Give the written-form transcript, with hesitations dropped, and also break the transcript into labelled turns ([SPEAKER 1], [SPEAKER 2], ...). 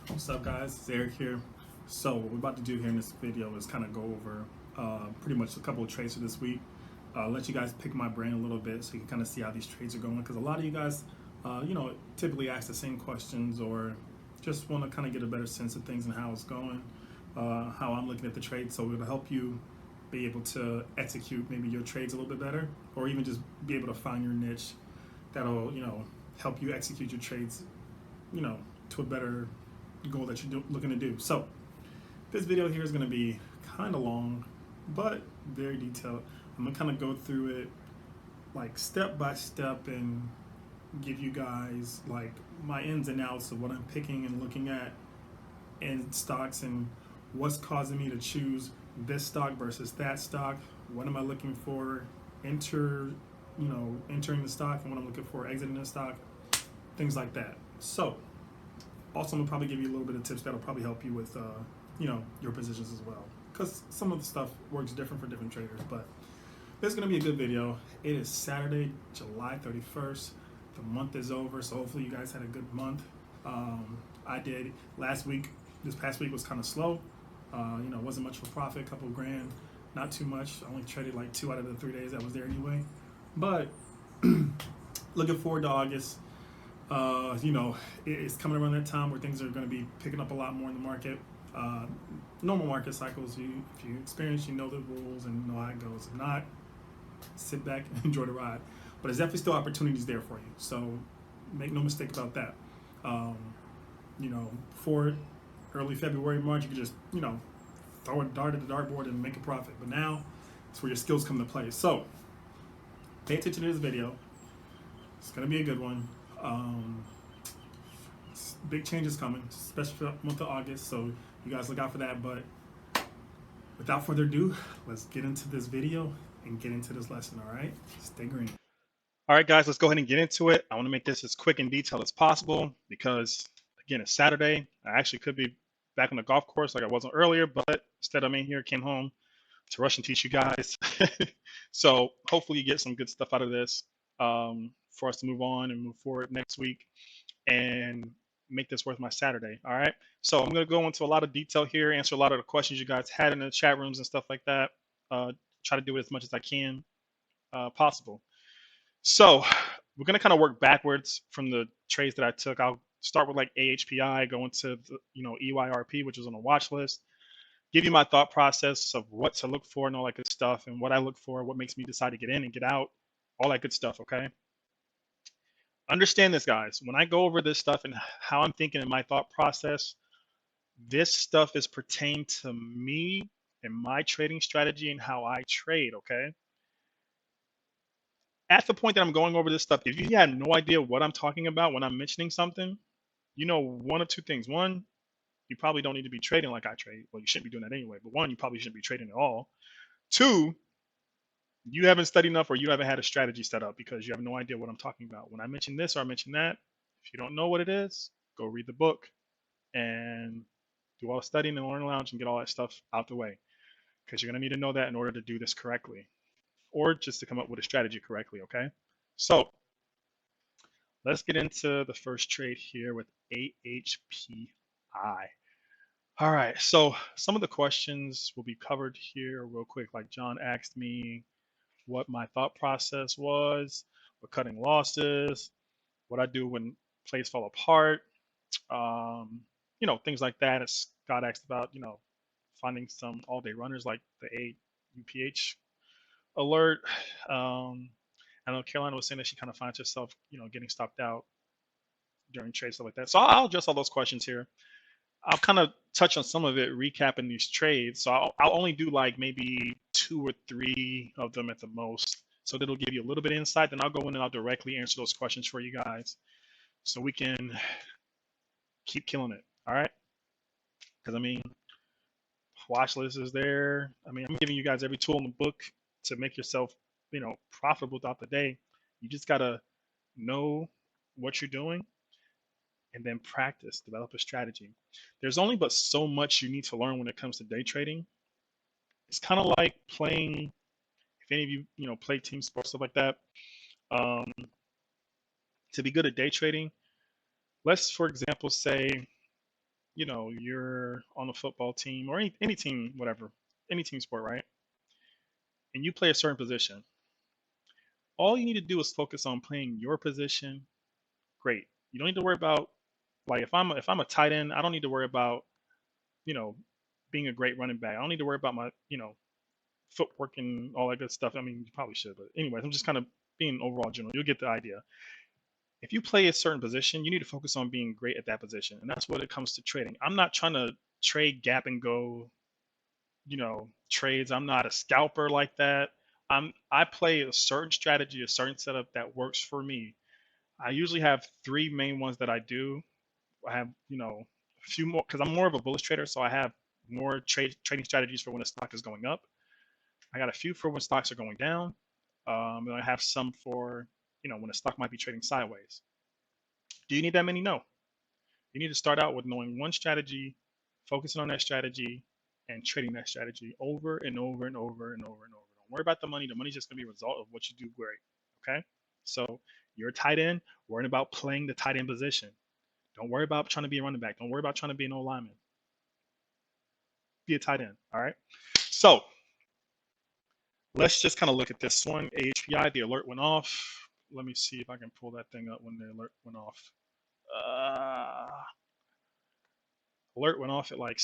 [SPEAKER 1] What's up, guys? It's Eric here. So what we're about to do here in this video is kind of go over pretty much a couple of trades for this week. Let you guys pick my brain a little bit so you can kind of see how these trades are going. Because a lot of you guys, typically ask the same questions or just want to kind of get a better sense of things and how it's going, how I'm looking at the trade. So it'll help you be able to execute maybe your trades a little bit better, or even just be able to find your niche that'll help you execute your trades you know, to a better goal that you're looking to do. So this video here is going to be kind of long, but very detailed. I'm going to kind of go through it like step by step and give you guys like my ins and outs of what I'm picking and looking at in stocks and what's causing me to choose this stock versus that stock. What am I looking for? Entering the stock, and what I'm looking for exiting the stock, things like that. So also, I'm gonna probably give you a little bit of tips that'll probably help you with, your positions as well. Because some of the stuff works different for different traders. But this is gonna be a good video. It is Saturday, July 31st. The month is over, so hopefully you guys had a good month. I did last week. This past week was kind of slow. Wasn't much of a profit, a couple of grand, not too much. I only traded like 2 out of the 3 days I was there anyway. But looking forward to August. It's coming around that time where things are going to be picking up a lot more in the market. Uh, Normal market cycles, if you experience, you know the rules and know how it goes. If not, sit back and enjoy the ride. But there's definitely still opportunities there for you. So make no mistake about that. Um, for early February, March, you could just, throw a dart at the dartboard and make a profit. But now, it's where your skills come to play. So pay attention to this video. It's going to be a good one. Um, Big changes coming, especially for the month of August. So you guys look out for that. But without further ado, let's get into this video and get into this lesson. All right, stay green. All right, guys, let's go ahead and get into it. I want to make this as quick and detailed as possible because, again, it's Saturday. I actually could be back on the golf course like I wasn't earlier, but instead I'm in here, came home to rush and teach you guys. So hopefully you get some good stuff out of this for us to move on and move forward next week and make this worth my Saturday. All right. So I'm going to go into a lot of detail here, answer a lot of the questions you guys had in the chat rooms and stuff like that. Try to do it as much as I can possible. So we're going to kind of work backwards from the trades that I took. I'll start with like AHPI, go into the, EYRP, which is on a watch list, give you my thought process of what to look for and all that good stuff, and what I look for, what makes me decide to get in and get out, all that good stuff. Okay. Understand this, guys. When I go over this stuff and how I'm thinking in my thought process, this stuff is pertained to me and my trading strategy and how I trade. Okay. At the point that I'm going over this stuff, if you have no idea what I'm talking about when I'm mentioning something, one of two things. One, you probably don't need to be trading like I trade. Well, you shouldn't be doing that anyway. But one, you probably shouldn't be trading at all. Two, you haven't studied enough or you haven't had a strategy set up because you have no idea what I'm talking about. When I mention this or I mention that, if you don't know what it is, go read the book and do all the studying in the learning lounge and get all that stuff out the way because you're going to need to know that in order to do this correctly or just to come up with a strategy correctly. Okay. So let's get into the first trade here with AHPI. All right, so some of the questions will be covered here real quick. Like John asked me what my thought process was with cutting losses, what I do when plays fall apart, things like that. As Scott asked about, finding some all-day runners like the AUPH alert. I know Carolina was saying that she kind of finds herself, getting stopped out during trades, stuff like that. So I'll address all those questions here. I'll kind of touch on some of it, recapping these trades. So I'll only do like maybe 2 or 3 of them at the most. So that'll give you a little bit of insight. Then I'll go in and I'll directly answer those questions for you guys so we can keep killing it. All right. Because, watch list is there. I'm giving you guys every tool in the book to make yourself, profitable throughout the day. You just got to know what you're doing and then practice, develop a strategy. There's only but so much you need to learn when it comes to day trading. It's kind of like playing, if any of you, play team sports, stuff like that. Um, to be good at day trading, let's, for example, say
[SPEAKER 2] you're on a football team or any team, whatever, any team sport, right? And you play a certain position. All you need to do is focus on playing your position. Great. You don't need to worry about, like, if I'm a tight end, I don't need to worry about you know being a great running back. I don't need to worry about my footwork and all that good stuff. I mean, you probably should, but anyways, I'm just kind of being overall general. You'll get the idea. If you play a certain position, you need to focus on being great at that position, and that's what it comes to trading. I'm not trying to trade gap and go, trades. I'm not a scalper like that. I play a certain strategy, a certain setup that works for me. I usually have three main ones that I do. I have, a few more because I'm more of a bullish trader, so I have more trading strategies for when the stock is going up. I got a few for when stocks are going down. And I have some for, when the stock might be trading sideways. Do you need that many? No. You need to start out with knowing one strategy, focusing on that strategy, and trading that strategy over and over and over and over and over. Don't worry about the money. The money's just going to be a result of what you do great. Okay? So you're a tight end, worrying about playing the tight end position. Don't worry about trying to be a running back. Don't worry about trying to be an old lineman. Be a tight end. All right. So let's just kind of look at this one. AHPI, the alert went off. Let me see if I can pull that thing up when the alert went off. Uh, alert went off at like